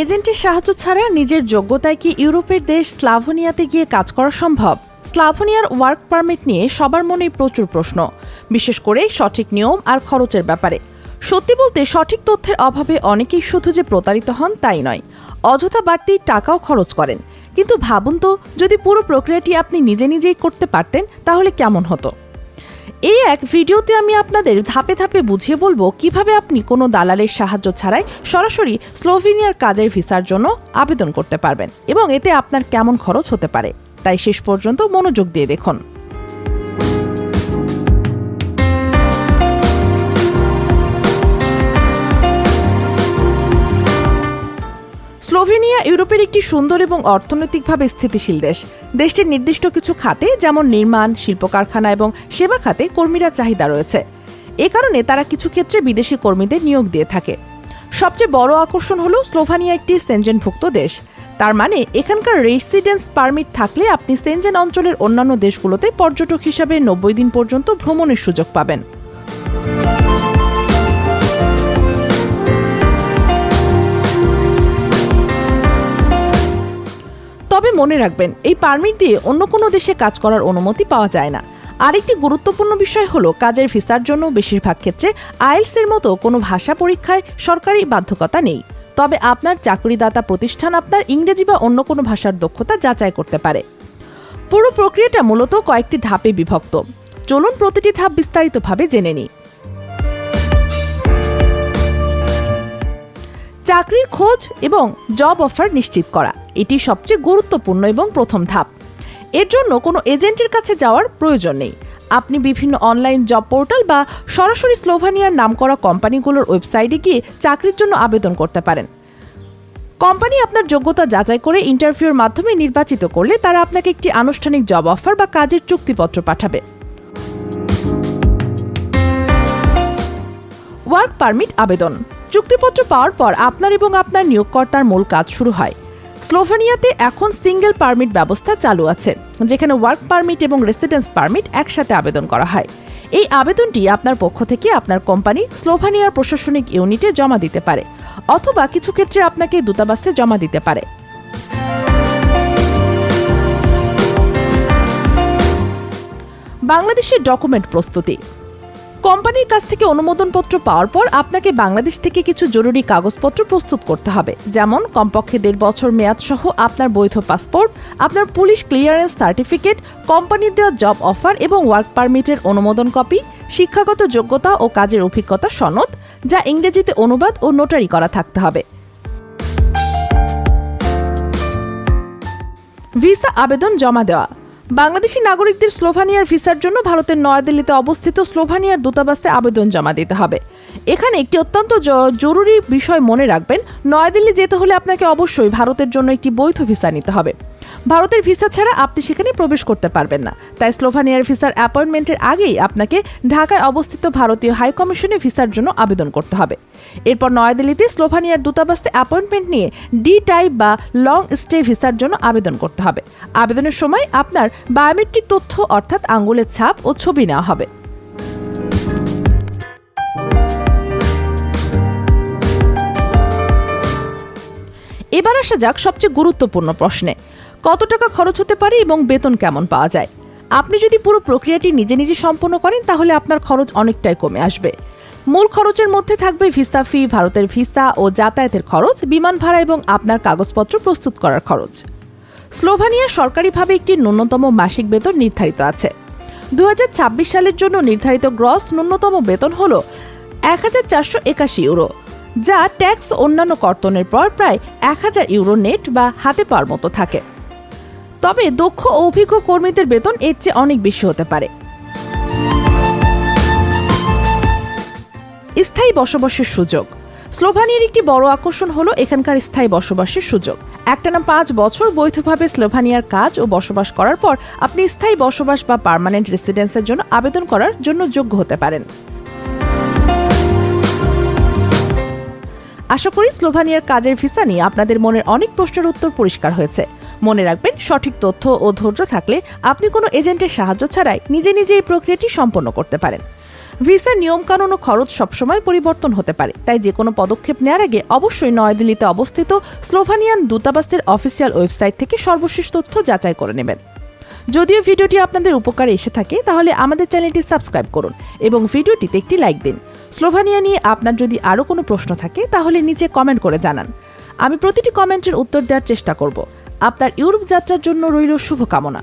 এজেন্টের সাহায্য ছাড়া নিজের যোগ্যতায় কি ইউরোপের দেশ স্লাভোনিয়াতে গিয়ে কাজ করা সম্ভব? স্লাভোনিয়ার ওয়ার্ক পারমিট নিয়ে সবার মনেই প্রচুর প্রশ্ন, বিশেষ করে সঠিক নিয়ম আর খরচের ব্যাপারে। সত্যি বলতে সঠিক তথ্যের অভাবে অনেকেই শুধু যে প্রতারিত হন তাই নয়, অযথা বাড়তি টাকাও খরচ করেন। কিন্তু ভাবুন তো, যদি পুরো প্রক্রিয়াটি আপনি নিজেই করতে পারতেন তাহলে কেমন হতো। এই এক ভিডিওতে আমি আপনাদের ধাপে ধাপে বুঝিয়ে বলবো কিভাবে আপনি কোনো দালালের সাহায্য ছাড়াই সরাসরি স্লোভেনিয়ার কাজের ভিসার জন্য আবেদন করতে পারবেন এবং এতে আপনার কেমন খরচ হতে পারে। তাই শেষ পর্যন্ত মনোযোগ দিয়ে দেখুন। স্লোভেনিয়া ইউরোপের একটি সুন্দর এবং অর্থনৈতিকভাবে স্থিতিশীল দেশ। দেশটির নির্দিষ্ট কিছু খাতে যেমন নির্মাণ, শিল্প কারখানা এবং সেবা খাতে কর্মীরা চাহিদা রয়েছে। এ কারণে তারা কিছু ক্ষেত্রে বিদেশি কর্মীদের নিয়োগ দিয়ে থাকে। সবচেয়ে বড় আকর্ষণ হল সেনজেন একটি সেনজেনভুক্ত দেশ। তার মানে এখানকার রেসিডেন্স পারমিট থাকলে আপনি সেনজেন অঞ্চলের অন্যান্য দেশগুলোতে পর্যটক হিসাবে 90 দিন পর্যন্ত ভ্রমণের সুযোগ পাবেন। তবে মনে রাখবেন, এই পারমিট দিয়ে অন্য কোনো দেশে কাজ করার অনুমতি পাওয়া যায় না। আরেকটি গুরুত্বপূর্ণ বিষয় হলো, কাজের ভিসার জন্য বেশিরভাগ ক্ষেত্রে আইএলটিএস এর মতো কোনো ভাষা পরীক্ষায় সরকারি বাধ্যকতা নেই। তবে আপনার চাকরিদাতা প্রতিষ্ঠান আপনার ইংরেজি বা অন্য কোনো ভাষার দক্ষতা যাচাই করতে পারে। পুরো প্রক্রিয়াটা মূলত কয়েকটি ধাপে বিভক্ত। চলুন প্রতিটি ধাপ বিস্তারিতভাবে জেনে নিই। চাকরির খোঁজ এবং জব অফার নিশ্চিত করা, এটি সবচেয়ে গুরুত্বপূর্ণ এবং প্রথম ধাপ। এর জন্য কোনো এজেন্টের কাছে যাওয়ার প্রয়োজন নেই। আপনি বিভিন্ন অনলাইন জব পোর্টাল বা সরাসরি স্লোভেনিয়ার নামকরা কোম্পানিগুলোর ওয়েবসাইটে গিয়ে চাকরির জন্য আবেদন করতে পারেন। কোম্পানি আপনার যোগ্যতা যাচাই করে ইন্টারভিউর মাধ্যমে নির্বাচিত করলে তারা আপনাকে একটি আনুষ্ঠানিক জব অফার বা কাজের চুক্তিপত্র পাঠাবে। ওয়ার্ক পারমিট আবেদন। চুক্তিপত্র পাওয়ার পর আপনার এবং আপনার নিয়োগকর্তার মূল কাজ শুরু হয়। স্লোভেনিয়াতে এখন সিঙ্গেল পারমিট ব্যবস্থা চালু আছে, যেখানে ওয়ার্ক পারমিট এবং রেসিডেন্স পারমিট একসাথে আবেদন করা হয়। এই আবেদনটি আপনার পক্ষ থেকে আপনার কোম্পানি স্লোভেনিয়ার প্রশাসনিক ইউনিটে জমা দিতে পারে, অথবা কিছু ক্ষেত্রে আপনাকে দূতাবাসে জমা দিতে পারে। বাংলাদেশের ডকুমেন্ট প্রস্তুতি। কোম্পানির কাছ থেকে অনুমোদনপত্র পাওয়ার পর আপনাকে বাংলাদেশ থেকে কিছু জরুরি কাগজপত্র প্রস্তুত করতে হবে, যেমন কমপক্ষে 1.5 বছর মেয়াদ সহ আপনার বৈধ পাসপোর্ট, আপনার পুলিশ ক্লিয়ারেন্স সার্টিফিকেট, কোম্পানির দেওয়া জব অফার এবং ওয়ার্ক পারমিটের অনুমোদন কপি, শিক্ষাগত যোগ্যতা ও কাজের অভিজ্ঞতা সনদ, যা ইংরেজিতে অনুবাদ ও নোটারি করা থাকতে হবে। ভিসা আবেদন জমা দেওয়া। বাংলাদেশি নাগরিকদের স্লোভেনিয়ার ভিসার জন্য ভারতের নয়াদিল্লিতে অবস্থিত স্লোভেনিয়ার দূতাবাসে আবেদন জমা দিতে হবে। এখানে একটি অত্যন্ত জরুরি বিষয় মনে রাখবেন, নয়াদিল্লি যেতে হলে আপনাকে অবশ্যই ভারতের জন্য একটি বৈধ ভিসা নিতে হবে। ভারতের ভিসা ছাড়া আপনি সেখানে প্রবেশ করতে পারবেন না। তাই স্লোভেনিয়ার ভিসার অ্যাপয়েন্টমেন্টের আগেই আপনাকে ঢাকায় অবস্থিত ভারতীয় হাই কমিশনে ভিসার জন্য আবেদন করতে হবে। এরপর নয়াদিল্লিতে স্লোভেনিয়ার দূতাবাসে অ্যাপয়েন্টমেন্ট নিয়ে ডি টাইপ বা লং স্টে ভিসার জন্য আবেদন করতে হবে। আবেদনের সময় আপনার বায়োমেট্রিক তথ্য অর্থাৎ আঙ্গুলের ছাপ ও ছবি নেওয়া হবে। এবার আসা যাক সবচেয়ে গুরুত্বপূর্ণ প্রশ্নে, কত টাকা খরচ হতে পারে এবং বেতন কেমন পাওয়া যায়। আপনি যদি পুরো প্রক্রিয়াটি নিজে সম্পন্ন করেন তাহলে আপনার খরচ অনেকটাই কমে আসবে। মূল খরচের মধ্যে থাকবে ভিসা ফি, ভারতের ভিসা ও যাতায়াতের খরচ, বিমান ভাড়া এবং আপনার কাগজপত্র প্রস্তুত করার খরচ। স্লোভেনিয়ার সরকারিভাবে একটি ন্যূনতম মাসিক বেতন নির্ধারিত আছে। 2026 সালের জন্য নির্ধারিত গ্রস ন্যূনতম বেতন হল 1481 ইউরো, যা ট্যাক্স ও অন্যান্য কর্তনের পর প্রায় 1000 ইউরো নেট বা হাতে পাওয়ার মতো থাকে। তবে দক্ষ ও অভিজ্ঞ কর্মীদের বেতন এর চেয়ে অনেক বেশি হতে পারে। স্থায়ী বসবাসের সুযোগ। স্লোভেনিয়ার একটি বড় আকর্ষণ হলো এখানকার স্থায়ী বসবাসের সুযোগ। একটানা 5 বছর বৈধভাবে স্লোভেনিয়ার কাজ ও বসবাস করার পর আপনি স্থায়ী বসবাস বা পার্মানেন্ট রেসিডেন্সের জন্য আবেদন করার জন্য যোগ্য হতে পারেন। আশা করি স্লোভেনিয়ার কাজের ভিসা নিয়ে আপনাদের মনের অনেক প্রশ্নের উত্তর পরিষ্কার হয়েছে। মনে রাখবেন, সঠিক তথ্য ও ধৈর্য থাকলে আপনি কোনো এজেন্টের সাহায্য ছাড়াই নিজে এই প্রক্রিয়াটি সম্পন্ন করতে পারেন। ভিসার নিয়মকানুন ও খরচ সবসময় পরিবর্তন হতে পারে, তাই যে কোনো পদক্ষেপ নেওয়ার আগে অবশ্যই নয়াদিল্লিতে অবস্থিত স্লোভানিয়ান দূতাবাসের অফিসিয়াল ওয়েবসাইট থেকে সর্বশেষ তথ্য যাচাই করে নেবেন। যদিও ভিডিওটি আপনাদের উপকারে এসে থাকে তাহলে আমাদের চ্যানেলটি সাবস্ক্রাইব করুন এবং ভিডিওটিতে একটি লাইক দিন। স্লোভানিয়া নিয়ে আপনার যদি আরও কোনো প্রশ্ন থাকে তাহলে নিচে কমেন্ট করে জানান। আমি প্রতিটি কমেন্টের উত্তর দেওয়ার চেষ্টা করব। আপনার ইউরোপ যাত্রার জন্য রইল শুভকামনা।